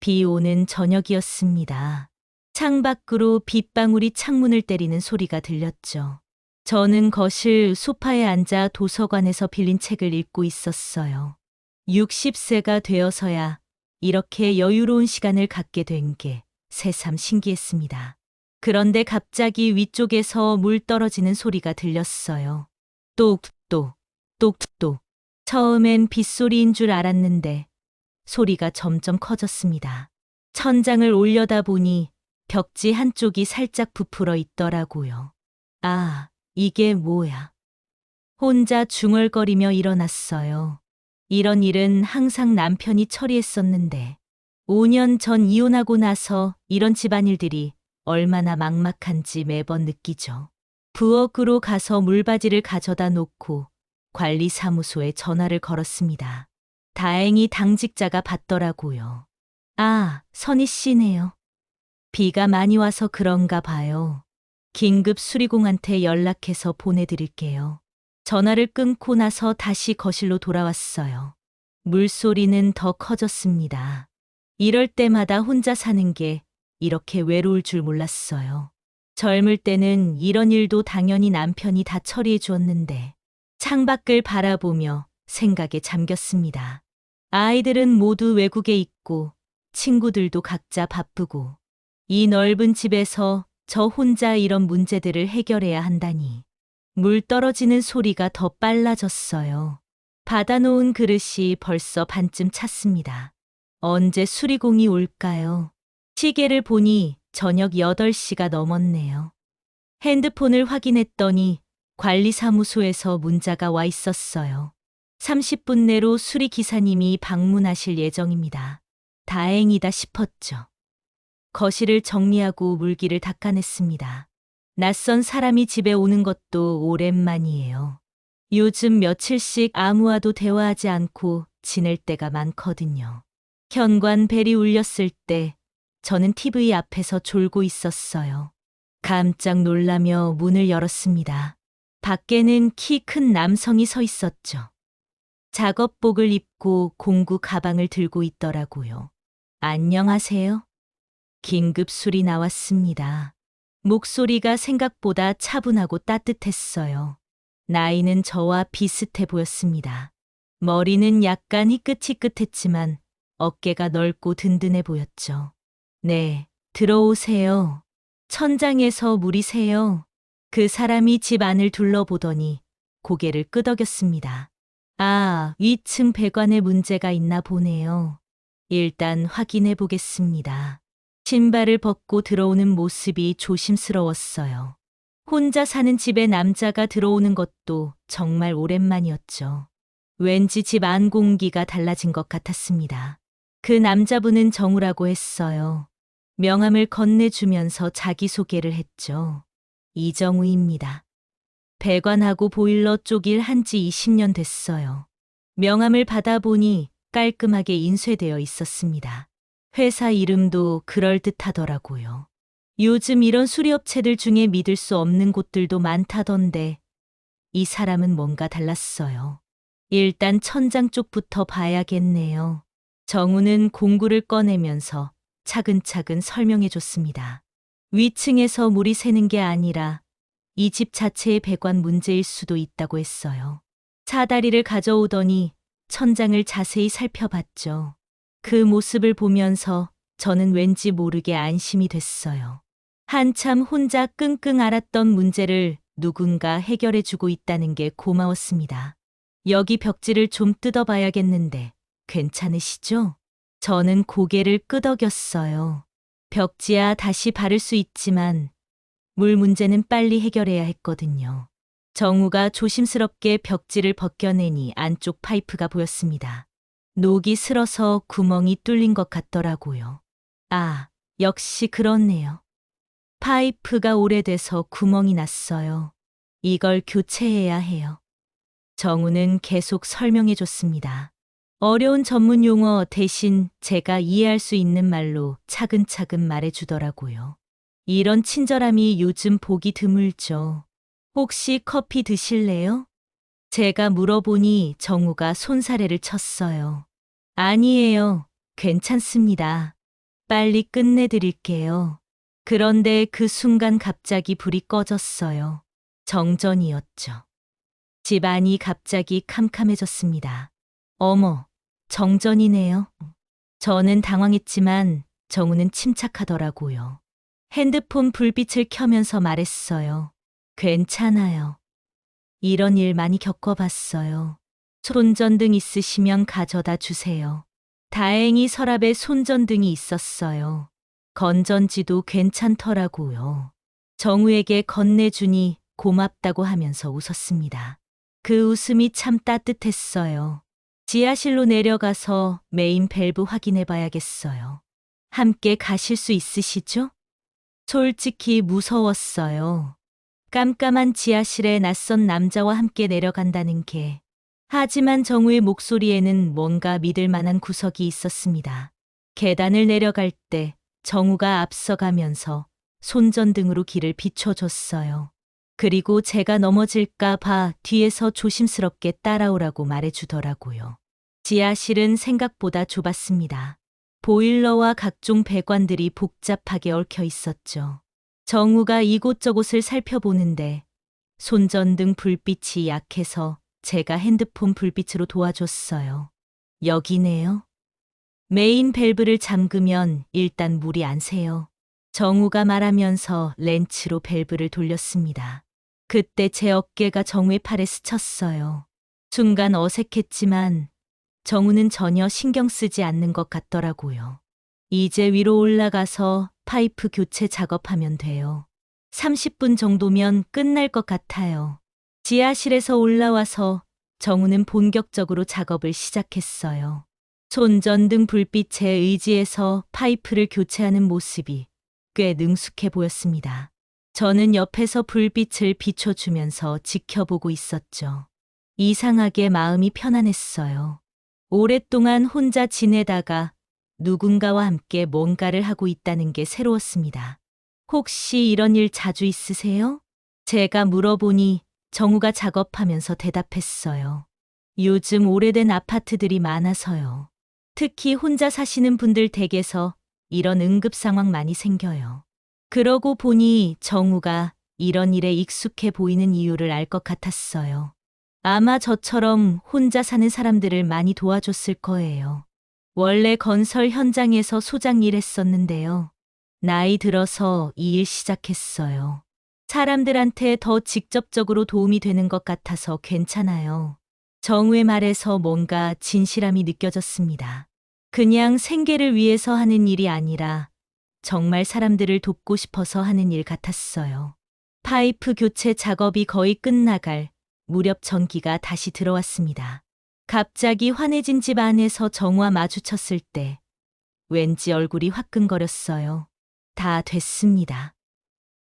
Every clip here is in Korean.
비 오는 저녁이었습니다. 창밖으로 빗방울이 창문을 때리는 소리가 들렸죠. 저는 거실 소파에 앉아 도서관에서 빌린 책을 읽고 있었어요. 60세가 되어서야 이렇게 여유로운 시간을 갖게 된 게 새삼 신기했습니다. 그런데 갑자기 위쪽에서 물 떨어지는 소리가 들렸어요. 똑똑, 똑똑. 처음엔 빗소리인 줄 알았는데 소리가 점점 커졌습니다. 천장을 올려다보니 벽지 한쪽이 살짝 부풀어 있더라고요. 아, 이게 뭐야? 혼자 중얼거리며 일어났어요. 이런 일은 항상 남편이 처리했었는데 5년 전 이혼하고 나서 이런 집안일들이 얼마나 막막한지 매번 느끼죠. 부엌으로 가서 물바지를 가져다 놓고 관리사무소에 전화를 걸었습니다. 다행히 당직자가 받더라고요. 아, 선희 씨네요. 비가 많이 와서 그런가 봐요. 긴급 수리공한테 연락해서 보내드릴게요. 전화를 끊고 나서 다시 거실로 돌아왔어요. 물소리는 더 커졌습니다. 이럴 때마다 혼자 사는 게 이렇게 외로울 줄 몰랐어요. 젊을 때는 이런 일도 당연히 남편이 다 처리해 주었는데 창밖을 바라보며 생각에 잠겼습니다. 아이들은 모두 외국에 있고 친구들도 각자 바쁘고 이 넓은 집에서 저 혼자 이런 문제들을 해결해야 한다니. 물 떨어지는 소리가 더 빨라졌어요. 받아놓은 그릇이 벌써 반쯤 찼습니다. 언제 수리공이 올까요? 시계를 보니 저녁 8시가 넘었네요. 핸드폰을 확인했더니 관리사무소에서 문자가 와 있었어요. 30분 내로 수리기사님이 방문하실 예정입니다. 다행이다 싶었죠. 거실을 정리하고 물기를 닦아냈습니다. 낯선 사람이 집에 오는 것도 오랜만이에요. 요즘 며칠씩 아무와도 대화하지 않고 지낼 때가 많거든요. 현관 벨이 울렸을 때 저는 TV 앞에서 졸고 있었어요. 깜짝 놀라며 문을 열었습니다. 밖에는 키 큰 남성이 서 있었죠. 작업복을 입고 공구 가방을 들고 있더라고요. 안녕하세요. 긴급 술이 나왔습니다. 목소리가 생각보다 차분하고 따뜻했어요. 나이는 저와 비슷해 보였습니다. 머리는 약간 희끗희끗했지만 어깨가 넓고 든든해 보였죠. 네, 들어오세요. 천장에서 물이 새요. 그 사람이 집 안을 둘러보더니 고개를 끄덕였습니다. 아, 위층 배관에 문제가 있나 보네요. 일단 확인해 보겠습니다. 신발을 벗고 들어오는 모습이 조심스러웠어요. 혼자 사는 집에 남자가 들어오는 것도 정말 오랜만이었죠. 왠지 집 안 공기가 달라진 것 같았습니다. 그 남자분은 정우라고 했어요. 명함을 건네주면서 자기소개를 했죠. 이정우입니다. 배관하고 보일러 쪽 일 한지 20년 됐어요. 명함을 받아보니 깔끔하게 인쇄되어 있었습니다. 회사 이름도 그럴듯하더라고요. 요즘 이런 수리업체들 중에 믿을 수 없는 곳들도 많다던데 이 사람은 뭔가 달랐어요. 일단 천장 쪽부터 봐야겠네요. 정우는 공구를 꺼내면서 차근차근 설명해 줬습니다. 위층에서 물이 새는 게 아니라 이 집 자체의 배관 문제일 수도 있다고 했어요. 사다리를 가져오더니 천장을 자세히 살펴봤죠. 그 모습을 보면서 저는 왠지 모르게 안심이 됐어요. 한참 혼자 끙끙 앓았던 문제를 누군가 해결해 주고 있다는 게 고마웠습니다. 여기 벽지를 좀 뜯어봐야겠는데 괜찮으시죠? 저는 고개를 끄덕였어요. 벽지야 다시 바를 수 있지만 물 문제는 빨리 해결해야 했거든요. 정우가 조심스럽게 벽지를 벗겨내니 안쪽 파이프가 보였습니다. 녹이 슬어서 구멍이 뚫린 것 같더라고요. 아, 역시 그렇네요. 파이프가 오래돼서 구멍이 났어요. 이걸 교체해야 해요. 정우는 계속 설명해 줬습니다. 어려운 전문 용어 대신 제가 이해할 수 있는 말로 차근차근 말해 주더라고요. 이런 친절함이 요즘 보기 드물죠. 혹시 커피 드실래요? 제가 물어보니 정우가 손사래를 쳤어요. 아니에요. 괜찮습니다. 빨리 끝내드릴게요. 그런데 그 순간 갑자기 불이 꺼졌어요. 정전이었죠. 집 안이 갑자기 캄캄해졌습니다. 어머, 정전이네요. 저는 당황했지만 정우는 침착하더라고요. 핸드폰 불빛을 켜면서 말했어요. 괜찮아요. 이런 일 많이 겪어봤어요. 손전등 있으시면 가져다 주세요. 다행히 서랍에 손전등이 있었어요. 건전지도 괜찮더라고요. 정우에게 건네주니 고맙다고 하면서 웃었습니다. 그 웃음이 참 따뜻했어요. 지하실로 내려가서 메인 밸브 확인해 봐야겠어요. 함께 가실 수 있으시죠? 솔직히 무서웠어요. 깜깜한 지하실에 낯선 남자와 함께 내려간다는 게. 하지만 정우의 목소리에는 뭔가 믿을 만한 구석이 있었습니다. 계단을 내려갈 때 정우가 앞서가면서 손전등으로 길을 비춰줬어요. 그리고 제가 넘어질까 봐 뒤에서 조심스럽게 따라오라고 말해주더라고요. 지하실은 생각보다 좁았습니다. 보일러와 각종 배관들이 복잡하게 얽혀 있었죠. 정우가 이곳저곳을 살펴보는데 손전등 불빛이 약해서 제가 핸드폰 불빛으로 도와줬어요. 여기네요. 메인 밸브를 잠그면 일단 물이 안 새요. 정우가 말하면서 렌치로 밸브를 돌렸습니다. 그때 제 어깨가 정우의 팔에 스쳤어요. 순간 어색했지만 정우는 전혀 신경 쓰지 않는 것 같더라고요. 이제 위로 올라가서 파이프 교체 작업하면 돼요. 30분 정도면 끝날 것 같아요. 지하실에서 올라와서 정우는 본격적으로 작업을 시작했어요. 손전등 불빛에 의지해서 파이프를 교체하는 모습이 꽤 능숙해 보였습니다. 저는 옆에서 불빛을 비춰주면서 지켜보고 있었죠. 이상하게 마음이 편안했어요. 오랫동안 혼자 지내다가 누군가와 함께 뭔가를 하고 있다는 게 새로웠습니다. 혹시 이런 일 자주 있으세요? 제가 물어보니 정우가 작업하면서 대답했어요. 요즘 오래된 아파트들이 많아서요. 특히 혼자 사시는 분들 댁에서 이런 응급 상황 많이 생겨요. 그러고 보니 정우가 이런 일에 익숙해 보이는 이유를 알 것 같았어요. 아마 저처럼 혼자 사는 사람들을 많이 도와줬을 거예요. 원래 건설 현장에서 소장 일했었는데요. 나이 들어서 이 일 시작했어요. 사람들한테 더 직접적으로 도움이 되는 것 같아서 괜찮아요. 정우의 말에서 뭔가 진실함이 느껴졌습니다. 그냥 생계를 위해서 하는 일이 아니라 정말 사람들을 돕고 싶어서 하는 일 같았어요. 파이프 교체 작업이 거의 끝나갈 무렵 전기가 다시 들어왔습니다. 갑자기 환해진 집 안에서 정우와 마주쳤을 때 왠지 얼굴이 화끈거렸어요. 다 됐습니다.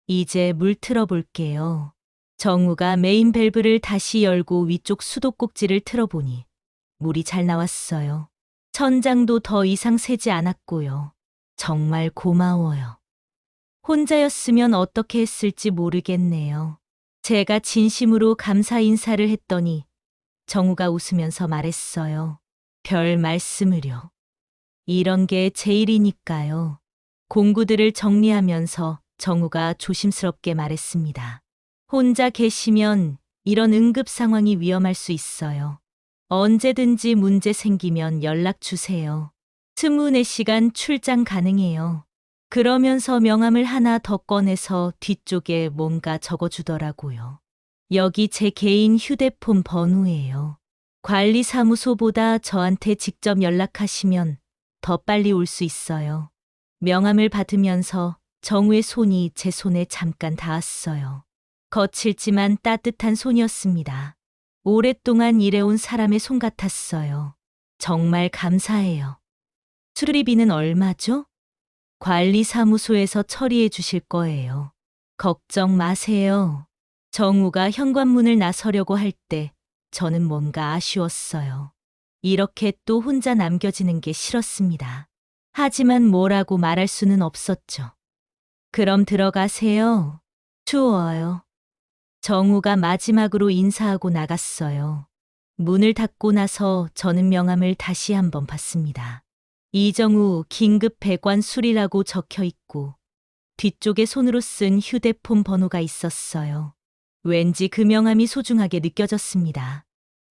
이제 물 틀어볼게요. 정우가 메인 밸브를 다시 열고 위쪽 수도꼭지를 틀어보니 물이 잘 나왔어요. 천장도 더 이상 새지 않았고요. 정말 고마워요. 혼자였으면 어떻게 했을지 모르겠네요. 제가 진심으로 감사 인사를 했더니 정우가 웃으면서 말했어요. 별 말씀을요. 이런 게 제 일이니까요. 공구들을 정리하면서 정우가 조심스럽게 말했습니다. 혼자 계시면 이런 응급 상황이 위험할 수 있어요. 언제든지 문제 생기면 연락 주세요. 24시간 출장 가능해요. 그러면서 명함을 하나 더 꺼내서 뒤쪽에 뭔가 적어주더라고요. 여기 제 개인 휴대폰 번호예요. 관리사무소보다 저한테 직접 연락하시면 더 빨리 올 수 있어요. 명함을 받으면서 정우의 손이 제 손에 잠깐 닿았어요. 거칠지만 따뜻한 손이었습니다. 오랫동안 일해온 사람의 손 같았어요. 정말 감사해요. 수리비는 얼마죠? 관리사무소에서 처리해 주실 거예요. 걱정 마세요. 정우가 현관문을 나서려고 할 때 저는 뭔가 아쉬웠어요. 이렇게 또 혼자 남겨지는 게 싫었습니다. 하지만 뭐라고 말할 수는 없었죠. 그럼 들어가세요. 추워요. 정우가 마지막으로 인사하고 나갔어요. 문을 닫고 나서 저는 명함을 다시 한번 봤습니다. 이정우 긴급 배관 수리라고 적혀 있고 뒤쪽에 손으로 쓴 휴대폰 번호가 있었어요. 왠지 그 명함이 소중하게 느껴졌습니다.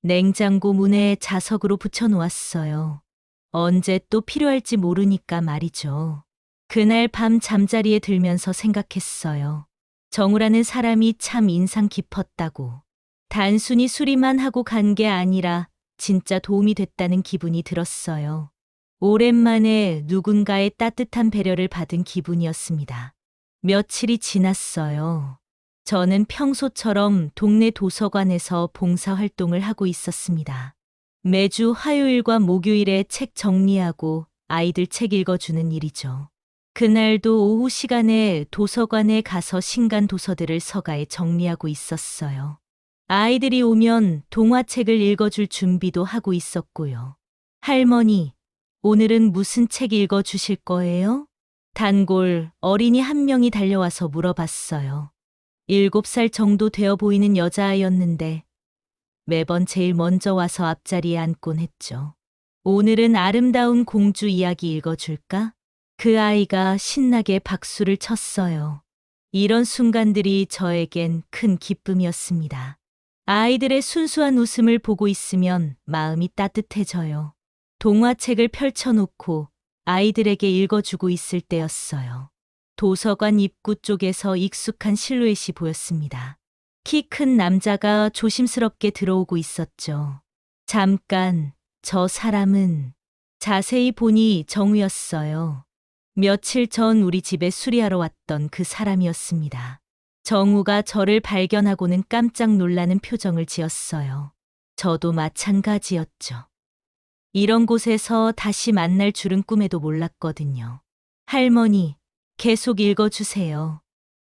냉장고 문에 자석으로 붙여놓았어요. 언제 또 필요할지 모르니까 말이죠. 그날 밤 잠자리에 들면서 생각했어요. 정우라는 사람이 참 인상 깊었다고. 단순히 수리만 하고 간 게 아니라 진짜 도움이 됐다는 기분이 들었어요. 오랜만에 누군가의 따뜻한 배려를 받은 기분이었습니다. 며칠이 지났어요. 저는 평소처럼 동네 도서관에서 봉사활동을 하고 있었습니다. 매주 화요일과 목요일에 책 정리하고 아이들 책 읽어주는 일이죠. 그날도 오후 시간에 도서관에 가서 신간 도서들을 서가에 정리하고 있었어요. 아이들이 오면 동화책을 읽어줄 준비도 하고 있었고요. 할머니, 오늘은 무슨 책 읽어주실 거예요? 단골 어린이 한 명이 달려와서 물어봤어요. 7살 정도 되어 보이는 여자아이였는데 매번 제일 먼저 와서 앞자리에 앉곤 했죠. 오늘은 아름다운 공주 이야기 읽어줄까? 그 아이가 신나게 박수를 쳤어요. 이런 순간들이 저에겐 큰 기쁨이었습니다. 아이들의 순수한 웃음을 보고 있으면 마음이 따뜻해져요. 동화책을 펼쳐놓고 아이들에게 읽어주고 있을 때였어요. 도서관 입구 쪽에서 익숙한 실루엣이 보였습니다. 키 큰 남자가 조심스럽게 들어오고 있었죠. 잠깐, 저 사람은 자세히 보니 정우였어요. 며칠 전 우리 집에 수리하러 왔던 그 사람이었습니다. 정우가 저를 발견하고는 깜짝 놀라는 표정을 지었어요. 저도 마찬가지였죠. 이런 곳에서 다시 만날 줄은 꿈에도 몰랐거든요. 할머니, 계속 읽어주세요.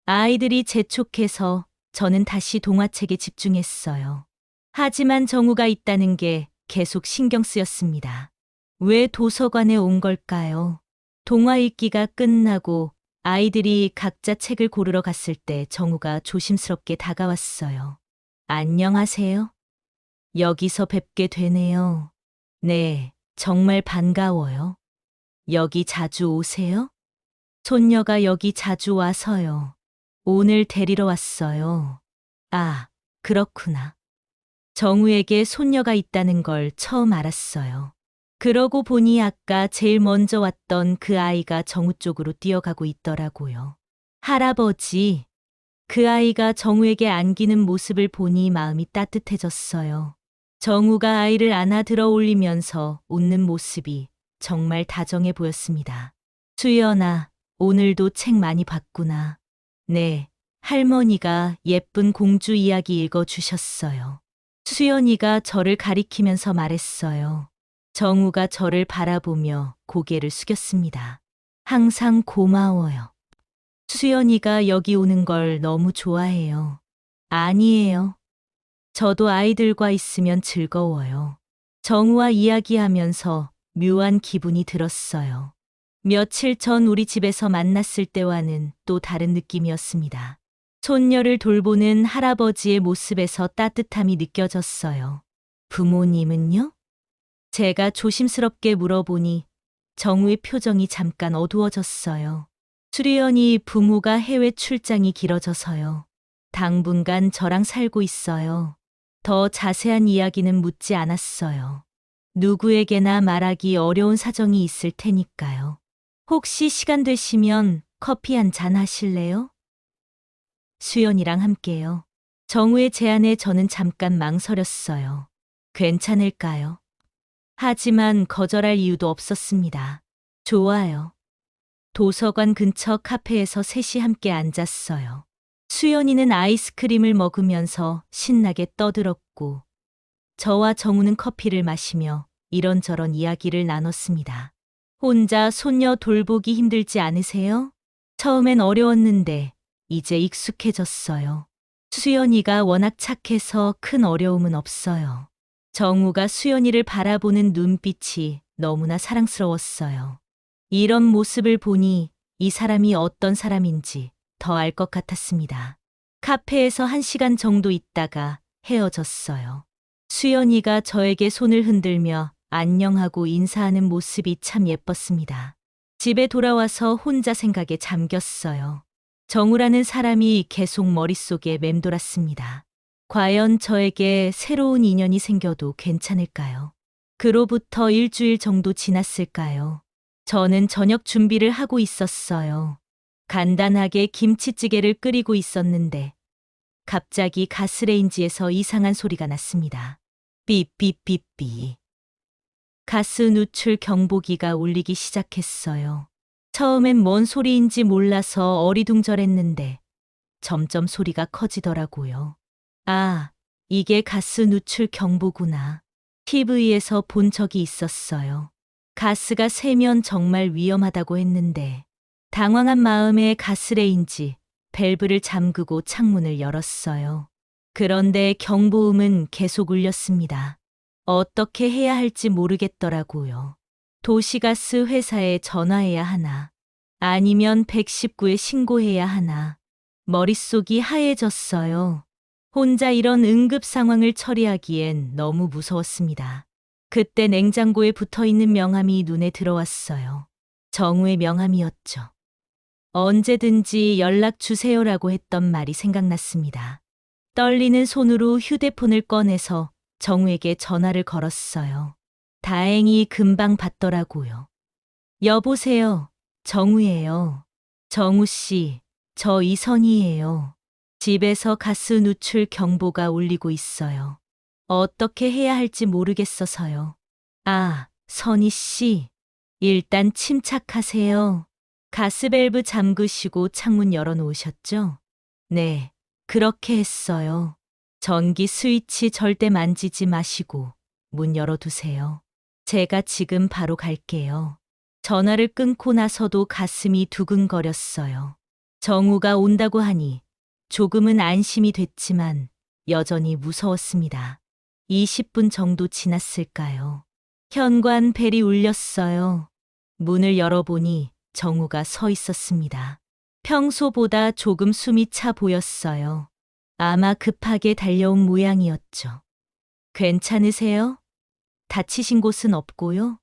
아이들이 재촉해서 저는 다시 동화책에 집중했어요. 하지만 정우가 있다는 게 계속 신경 쓰였습니다. 왜 도서관에 온 걸까요? 동화 읽기가 끝나고 아이들이 각자 책을 고르러 갔을 때 정우가 조심스럽게 다가왔어요. 안녕하세요. 여기서 뵙게 되네요. 네, 정말 반가워요. 여기 자주 오세요? 손녀가 여기 자주 와서요. 오늘 데리러 왔어요. 아, 그렇구나. 정우에게 손녀가 있다는 걸 처음 알았어요. 그러고 보니 아까 제일 먼저 왔던 그 아이가 정우 쪽으로 뛰어가고 있더라고요. 할아버지, 그 아이가 정우에게 안기는 모습을 보니 마음이 따뜻해졌어요. 정우가 아이를 안아 들어 올리면서 웃는 모습이 정말 다정해 보였습니다. 수연아, 오늘도 책 많이 봤구나. 네, 할머니가 예쁜 공주 이야기 읽어주셨어요. 수연이가 저를 가리키면서 말했어요. 정우가 저를 바라보며 고개를 숙였습니다. 항상 고마워요. 수연이가 여기 오는 걸 너무 좋아해요. 아니에요. 저도 아이들과 있으면 즐거워요. 정우와 이야기하면서 묘한 기분이 들었어요. 며칠 전 우리 집에서 만났을 때와는 또 다른 느낌이었습니다. 손녀를 돌보는 할아버지의 모습에서 따뜻함이 느껴졌어요. 부모님은요? 제가 조심스럽게 물어보니 정우의 표정이 잠깐 어두워졌어요. 수리연이 부모가 해외 출장이 길어져서요. 당분간 저랑 살고 있어요. 더 자세한 이야기는 묻지 않았어요. 누구에게나 말하기 어려운 사정이 있을 테니까요. 혹시 시간 되시면 커피 한 잔 하실래요? 수연이랑 함께요. 정우의 제안에 저는 잠깐 망설였어요. 괜찮을까요? 하지만 거절할 이유도 없었습니다. 좋아요. 도서관 근처 카페에서 셋이 함께 앉았어요. 수연이는 아이스크림을 먹으면서 신나게 떠들었고, 저와 정우는 커피를 마시며 이런저런 이야기를 나눴습니다. 혼자 손녀 돌보기 힘들지 않으세요? 처음엔 어려웠는데 이제 익숙해졌어요. 수연이가 워낙 착해서 큰 어려움은 없어요. 정우가 수연이를 바라보는 눈빛이 너무나 사랑스러웠어요. 이런 모습을 보니 이 사람이 어떤 사람인지 더 알 것 같았습니다. 카페에서 1시간 정도 있다가 헤어졌어요. 수연이가 저에게 손을 흔들며 안녕하고 인사하는 모습이 참 예뻤습니다. 집에 돌아와서 혼자 생각에 잠겼어요. 정우라는 사람이 계속 머릿속에 맴돌았습니다. 과연 저에게 새로운 인연이 생겨도 괜찮을까요? 그로부터 일주일 정도 지났을까요? 저는 저녁 준비를 하고 있었어요. 간단하게 김치찌개를 끓이고 있었는데 갑자기 가스레인지에서 이상한 소리가 났습니다. 삐삐삐삐. 가스 누출 경보기가 울리기 시작했어요. 처음엔 뭔 소리인지 몰라서 어리둥절했는데 점점 소리가 커지더라고요. 아, 이게 가스 누출 경보구나. TV에서 본 적이 있었어요. 가스가 새면 정말 위험하다고 했는데 당황한 마음에 가스레인지 밸브를 잠그고 창문을 열었어요. 그런데 경보음은 계속 울렸습니다. 어떻게 해야 할지 모르겠더라고요. 도시가스 회사에 전화해야 하나, 아니면 119에 신고해야 하나. 머릿속이 하얘졌어요. 혼자 이런 응급 상황을 처리하기엔 너무 무서웠습니다. 그때 냉장고에 붙어 있는 명함이 눈에 들어왔어요. 정우의 명함이었죠. 언제든지 연락 주세요라고 했던 말이 생각났습니다. 떨리는 손으로 휴대폰을 꺼내서 정우에게 전화를 걸었어요. 다행히 금방 받더라고요. 여보세요. 정우예요. 정우 씨, 저 이선희예요. 집에서 가스 누출 경보가 울리고 있어요. 어떻게 해야 할지 모르겠어서요. 아, 선희 씨. 일단 침착하세요. 가스밸브 잠그시고 창문 열어놓으셨죠? 네, 그렇게 했어요. 전기 스위치 절대 만지지 마시고 문 열어두세요. 제가 지금 바로 갈게요. 전화를 끊고 나서도 가슴이 두근거렸어요. 정우가 온다고 하니 조금은 안심이 됐지만 여전히 무서웠습니다. 20분 정도 지났을까요? 현관 벨이 울렸어요. 문을 열어보니 정우가 서 있었습니다. 평소보다 조금 숨이 차 보였어요. 아마 급하게 달려온 모양이었죠. 괜찮으세요? 다치신 곳은 없고요?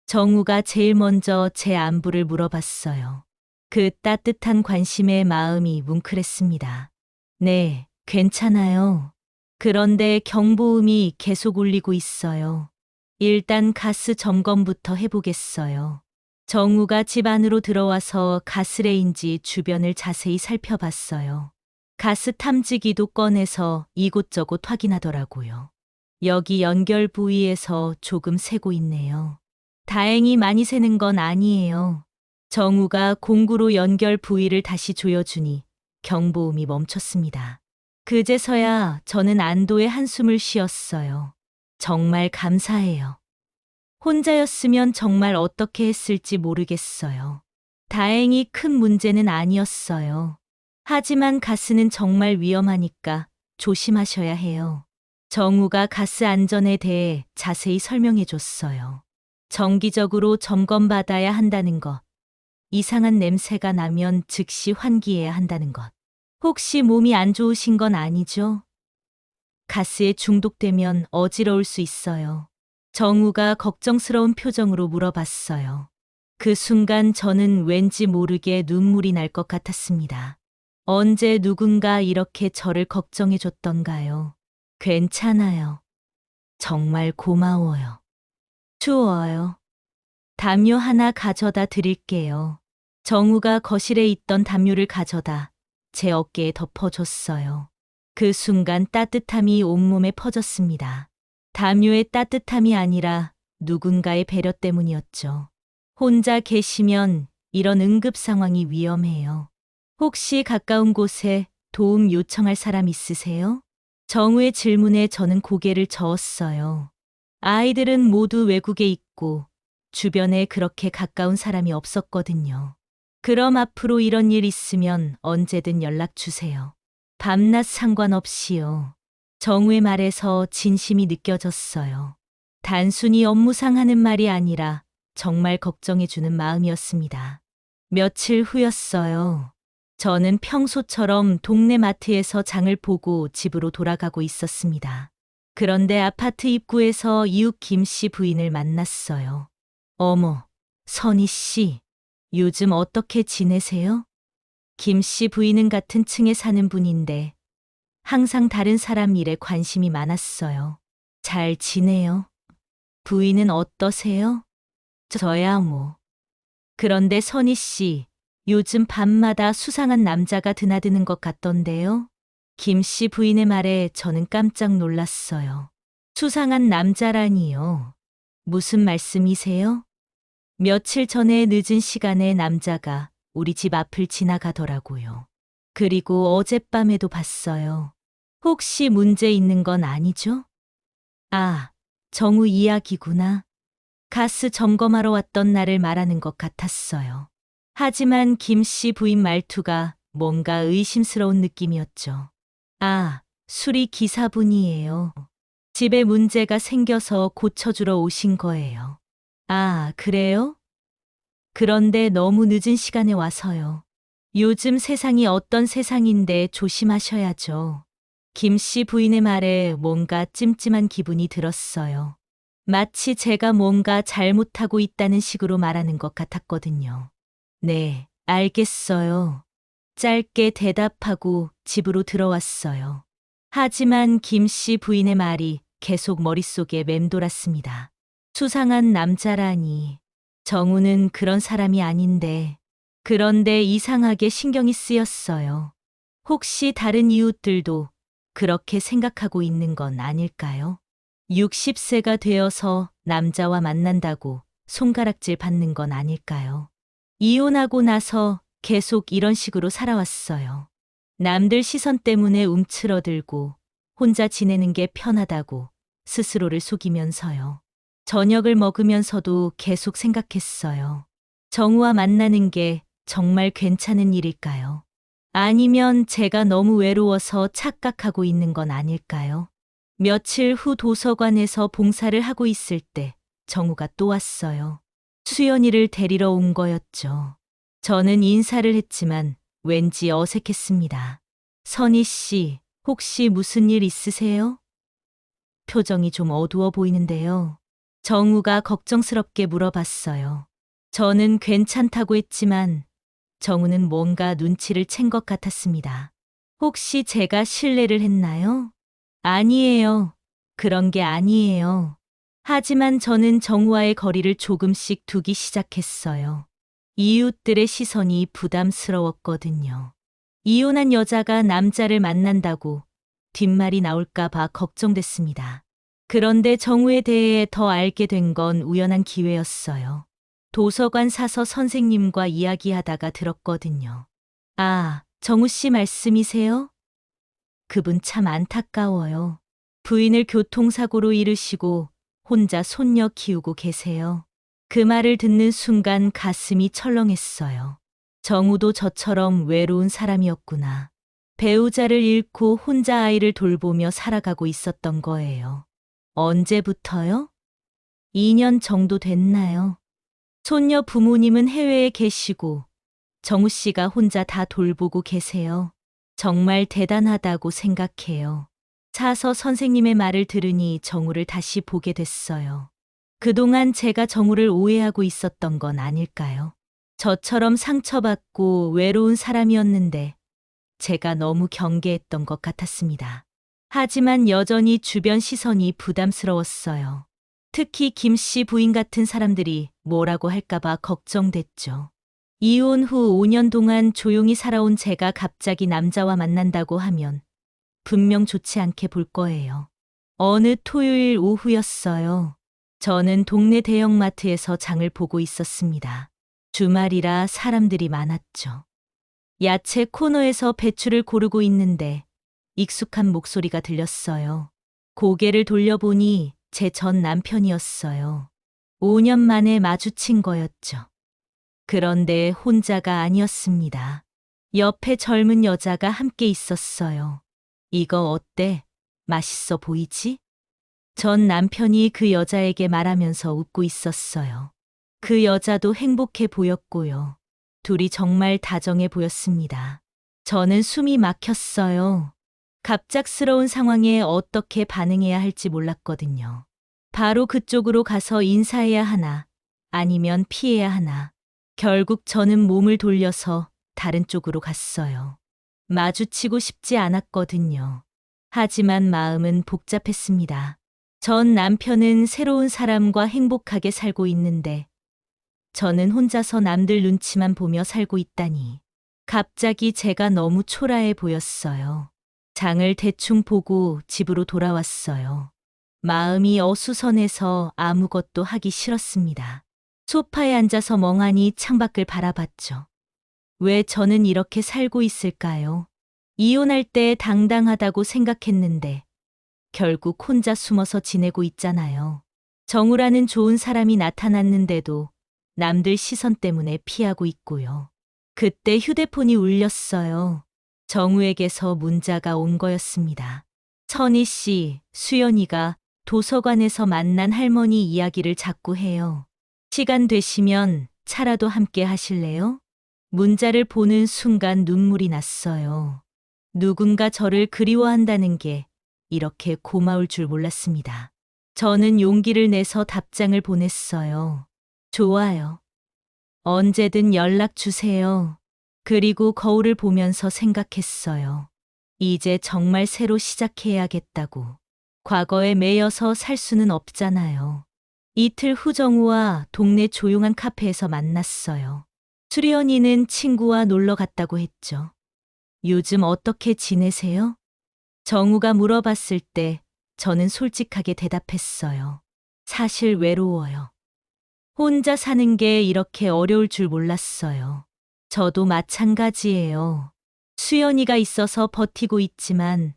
정우가 제일 먼저 제 안부를 물어봤어요. 그 따뜻한 관심에 마음이 뭉클했습니다. 네, 괜찮아요. 그런데 경보음이 계속 울리고 있어요. 일단 가스 점검부터 해보겠어요. 정우가 집 안으로 들어와서 가스레인지 주변을 자세히 살펴봤어요. 가스 탐지기도 꺼내서 이곳저곳 확인하더라고요. 여기 연결 부위에서 조금 새고 있네요. 다행히 많이 새는 건 아니에요. 정우가 공구로 연결 부위를 다시 조여주니 경보음이 멈췄습니다. 그제서야 저는 안도의 한숨을 쉬었어요. 정말 감사해요. 혼자였으면 정말 어떻게 했을지 모르겠어요. 다행히 큰 문제는 아니었어요. 하지만 가스는 정말 위험하니까 조심하셔야 해요. 정우가 가스 안전에 대해 자세히 설명해 줬어요. 정기적으로 점검받아야 한다는 것. 이상한 냄새가 나면 즉시 환기해야 한다는 것. 혹시 몸이 안 좋으신 건 아니죠? 가스에 중독되면 어지러울 수 있어요. 정우가 걱정스러운 표정으로 물어봤어요. 그 순간 저는 왠지 모르게 눈물이 날 것 같았습니다. 언제 누군가 이렇게 저를 걱정해 줬던가요? 괜찮아요. 정말 고마워요. 추워요. 담요 하나 가져다 드릴게요. 정우가 거실에 있던 담요를 가져다 제 어깨에 덮어줬어요. 그 순간 따뜻함이 온몸에 퍼졌습니다. 담요의 따뜻함이 아니라 누군가의 배려 때문이었죠. 혼자 계시면 이런 응급 상황이 위험해요. 혹시 가까운 곳에 도움 요청할 사람 있으세요? 정우의 질문에 저는 고개를 저었어요. 아이들은 모두 외국에 있고 주변에 그렇게 가까운 사람이 없었거든요. 그럼 앞으로 이런 일 있으면 언제든 연락 주세요. 밤낮 상관없이요. 정우의 말에서 진심이 느껴졌어요. 단순히 업무상 하는 말이 아니라 정말 걱정해주는 마음이었습니다. 며칠 후였어요. 저는 평소처럼 동네 마트에서 장을 보고 집으로 돌아가고 있었습니다. 그런데 아파트 입구에서 이웃 김 씨 부인을 만났어요. 어머, 선희 씨, 요즘 어떻게 지내세요? 김 씨 부인은 같은 층에 사는 분인데 항상 다른 사람 일에 관심이 많았어요. 잘 지내요? 부인은 어떠세요? 저야 뭐. 그런데 선희 씨, 요즘 밤마다 수상한 남자가 드나드는 것 같던데요? 김 씨 부인의 말에 저는 깜짝 놀랐어요. 수상한 남자라니요. 무슨 말씀이세요? 며칠 전에 늦은 시간에 남자가 우리 집 앞을 지나가더라고요. 그리고 어젯밤에도 봤어요. 혹시 문제 있는 건 아니죠? 아, 정우 이야기구나. 가스 점검하러 왔던 날을 말하는 것 같았어요. 하지만 김 씨 부인 말투가 뭔가 의심스러운 느낌이었죠. 아, 수리 기사분이에요. 집에 문제가 생겨서 고쳐주러 오신 거예요. 아, 그래요? 그런데 너무 늦은 시간에 와서요. 요즘 세상이 어떤 세상인데 조심하셔야죠. 김 씨 부인의 말에 뭔가 찜찜한 기분이 들었어요. 마치 제가 뭔가 잘못하고 있다는 식으로 말하는 것 같았거든요. 네, 알겠어요. 짧게 대답하고 집으로 들어왔어요. 하지만 김 씨 부인의 말이 계속 머릿속에 맴돌았습니다. 수상한 남자라니. 정우는 그런 사람이 아닌데. 그런데 이상하게 신경이 쓰였어요. 혹시 다른 이웃들도 그렇게 생각하고 있는 건 아닐까요? 60세가 되어서 남자와 만난다고 손가락질 받는 건 아닐까요? 이혼하고 나서 계속 이런 식으로 살아왔어요. 남들 시선 때문에 움츠러들고 혼자 지내는 게 편하다고 스스로를 속이면서요. 저녁을 먹으면서도 계속 생각했어요. 정우와 만나는 게 정말 괜찮은 일일까요? 아니면 제가 너무 외로워서 착각하고 있는 건 아닐까요? 며칠 후 도서관에서 봉사를 하고 있을 때 정우가 또 왔어요. 수연이를 데리러 온 거였죠. 저는 인사를 했지만 왠지 어색했습니다. 선희 씨, 혹시 무슨 일 있으세요? 표정이 좀 어두워 보이는데요. 정우가 걱정스럽게 물어봤어요. 저는 괜찮다고 했지만 정우는 뭔가 눈치를 챈 것 같았습니다. 혹시 제가 실례를 했나요? 아니에요. 그런 게 아니에요. 하지만 저는 정우와의 거리를 조금씩 두기 시작했어요. 이웃들의 시선이 부담스러웠거든요. 이혼한 여자가 남자를 만난다고 뒷말이 나올까봐 걱정됐습니다. 그런데 정우에 대해 더 알게 된 건 우연한 기회였어요. 도서관 사서 선생님과 이야기하다가 들었거든요. 아, 정우 씨 말씀이세요? 그분 참 안타까워요. 부인을 교통사고로 잃으시고 혼자 손녀 키우고 계세요. 그 말을 듣는 순간 가슴이 철렁했어요. 정우도 저처럼 외로운 사람이었구나. 배우자를 잃고 혼자 아이를 돌보며 살아가고 있었던 거예요. 언제부터요? 2년 정도 됐나요? 손녀 부모님은 해외에 계시고 정우 씨가 혼자 다 돌보고 계세요. 정말 대단하다고 생각해요. 사서 선생님의 말을 들으니 정우를 다시 보게 됐어요. 그동안 제가 정우를 오해하고 있었던 건 아닐까요? 저처럼 상처받고 외로운 사람이었는데 제가 너무 경계했던 것 같았습니다. 하지만 여전히 주변 시선이 부담스러웠어요. 특히 김 씨 부인 같은 사람들이 뭐라고 할까봐 걱정됐죠. 이혼 후 5년 동안 조용히 살아온 제가 갑자기 남자와 만난다고 하면 분명 좋지 않게 볼 거예요. 어느 토요일 오후였어요. 저는 동네 대형마트에서 장을 보고 있었습니다. 주말이라 사람들이 많았죠. 야채 코너에서 배추를 고르고 있는데 익숙한 목소리가 들렸어요. 고개를 돌려보니 제 전 남편이었어요. 5년 만에 마주친 거였죠. 그런데 혼자가 아니었습니다. 옆에 젊은 여자가 함께 있었어요. 이거 어때? 맛있어 보이지? 전 남편이 그 여자에게 말하면서 웃고 있었어요. 그 여자도 행복해 보였고요. 둘이 정말 다정해 보였습니다. 저는 숨이 막혔어요. 갑작스러운 상황에 어떻게 반응해야 할지 몰랐거든요. 바로 그쪽으로 가서 인사해야 하나, 아니면 피해야 하나. 결국 저는 몸을 돌려서 다른 쪽으로 갔어요. 마주치고 싶지 않았거든요. 하지만 마음은 복잡했습니다. 전 남편은 새로운 사람과 행복하게 살고 있는데, 저는 혼자서 남들 눈치만 보며 살고 있다니. 갑자기 제가 너무 초라해 보였어요. 장을 대충 보고 집으로 돌아왔어요. 마음이 어수선해서 아무것도 하기 싫었습니다. 소파에 앉아서 멍하니 창밖을 바라봤죠. 왜 저는 이렇게 살고 있을까요? 이혼할 때 당당하다고 생각했는데 결국 혼자 숨어서 지내고 있잖아요. 정우라는 좋은 사람이 나타났는데도 남들 시선 때문에 피하고 있고요. 그때 휴대폰이 울렸어요. 정우에게서 문자가 온 거였습니다. 선희 씨, 수연이가 도서관에서 만난 할머니 이야기를 자꾸 해요. 시간 되시면 차라도 함께 하실래요? 문자를 보는 순간 눈물이 났어요. 누군가 저를 그리워한다는 게 이렇게 고마울 줄 몰랐습니다. 저는 용기를 내서 답장을 보냈어요. 좋아요. 언제든 연락 주세요. 그리고 거울을 보면서 생각했어요. 이제 정말 새로 시작해야겠다고. 과거에 매여서 살 수는 없잖아요. 이틀 후 정우와 동네 조용한 카페에서 만났어요. 수련이는 친구와 놀러 갔다고 했죠. 요즘 어떻게 지내세요? 정우가 물어봤을 때 저는 솔직하게 대답했어요. 사실 외로워요. 혼자 사는 게 이렇게 어려울 줄 몰랐어요. 저도 마찬가지예요. 수연이가 있어서 버티고 있지만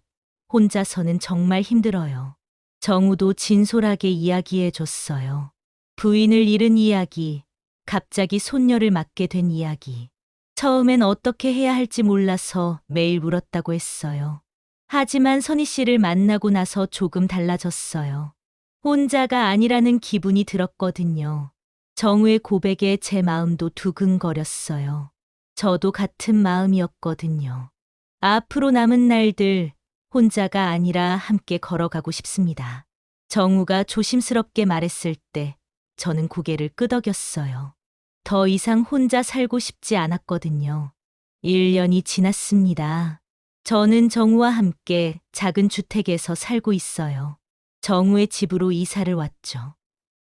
혼자서는 정말 힘들어요. 정우도 진솔하게 이야기해 줬어요. 부인을 잃은 이야기, 갑자기 손녀를 맡게 된 이야기. 처음엔 어떻게 해야 할지 몰라서 매일 울었다고 했어요. 하지만 선희 씨를 만나고 나서 조금 달라졌어요. 혼자가 아니라는 기분이 들었거든요. 정우의 고백에 제 마음도 두근거렸어요. 저도 같은 마음이었거든요. 앞으로 남은 날들 혼자가 아니라 함께 걸어가고 싶습니다. 정우가 조심스럽게 말했을 때 저는 고개를 끄덕였어요. 더 이상 혼자 살고 싶지 않았거든요. 1년이 지났습니다. 저는 정우와 함께 작은 주택에서 살고 있어요. 정우의 집으로 이사를 왔죠.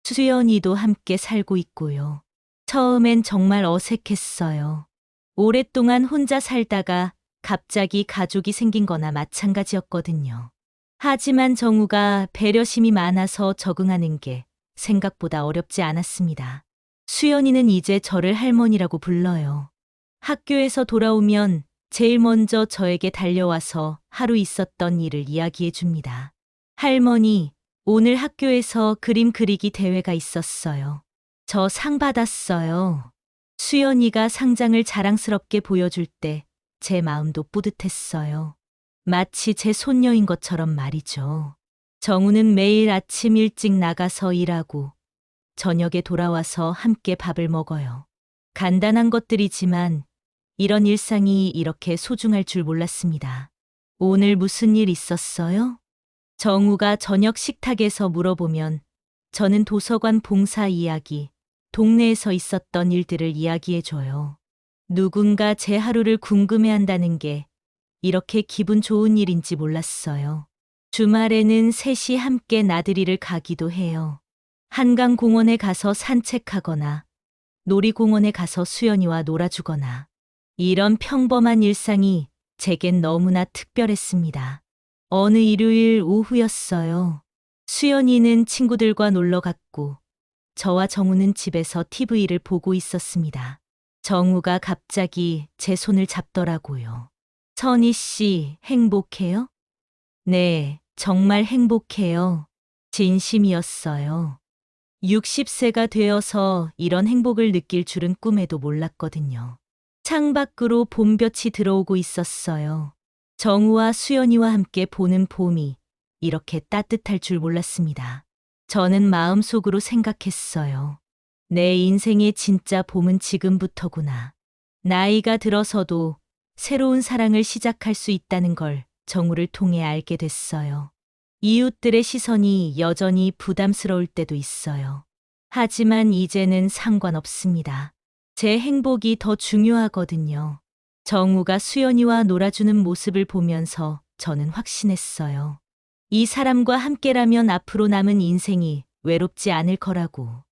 수연이도 함께 살고 있고요. 처음엔 정말 어색했어요. 오랫동안 혼자 살다가 갑자기 가족이 생긴 거나 마찬가지였거든요. 하지만 정우가 배려심이 많아서 적응하는 게 생각보다 어렵지 않았습니다. 수연이는 이제 저를 할머니라고 불러요. 학교에서 돌아오면 제일 먼저 저에게 달려와서 하루 있었던 일을 이야기해 줍니다. 할머니, 오늘 학교에서 그림 그리기 대회가 있었어요. 저 상 받았어요. 수연이가 상장을 자랑스럽게 보여줄 때 제 마음도 뿌듯했어요. 마치 제 손녀인 것처럼 말이죠. 정우는 매일 아침 일찍 나가서 일하고 저녁에 돌아와서 함께 밥을 먹어요. 간단한 것들이지만 이런 일상이 이렇게 소중할 줄 몰랐습니다. 오늘 무슨 일 있었어요? 정우가 저녁 식탁에서 물어보면 저는 도서관 봉사 이야기, 동네에서 있었던 일들을 이야기해줘요. 누군가 제 하루를 궁금해한다는 게 이렇게 기분 좋은 일인지 몰랐어요. 주말에는 셋이 함께 나들이를 가기도 해요. 한강공원에 가서 산책하거나 놀이공원에 가서 수연이와 놀아주거나 이런 평범한 일상이 제겐 너무나 특별했습니다. 어느 일요일 오후였어요. 수연이는 친구들과 놀러 갔고 저와 정우는 집에서 TV를 보고 있었습니다. 정우가 갑자기 제 손을 잡더라고요. 선희 씨, 행복해요? 네, 정말 행복해요. 진심이었어요. 60세가 되어서 이런 행복을 느낄 줄은 꿈에도 몰랐거든요. 창밖으로 봄볕이 들어오고 있었어요. 정우와 수연이와 함께 보는 봄이 이렇게 따뜻할 줄 몰랐습니다. 저는 마음속으로 생각했어요. 내 인생의 진짜 봄은 지금부터구나. 나이가 들어서도 새로운 사랑을 시작할 수 있다는 걸 정우를 통해 알게 됐어요. 이웃들의 시선이 여전히 부담스러울 때도 있어요. 하지만 이제는 상관없습니다. 제 행복이 더 중요하거든요. 정우가 수연이와 놀아주는 모습을 보면서 저는 확신했어요. 이 사람과 함께라면 앞으로 남은 인생이 외롭지 않을 거라고.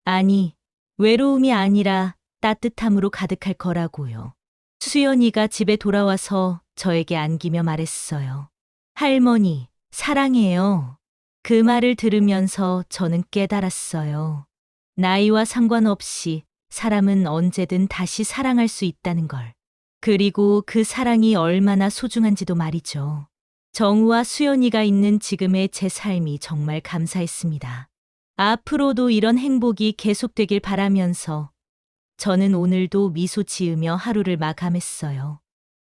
아니, 외로움이 아니라 따뜻함으로 가득할 거라고요. 수연이가 집에 돌아와서 저에게 안기며 말했어요. 할머니, 사랑해요. 그 말을 들으면서 저는 깨달았어요. 나이와 상관없이 사람은 언제든 다시 사랑할 수 있다는 걸. 그리고 그 사랑이 얼마나 소중한지도 말이죠. 정우와 수연이가 있는 지금의 제 삶이 정말 감사했습니다. 앞으로도 이런 행복이 계속되길 바라면서 저는 오늘도 미소 지으며 하루를 마감했어요.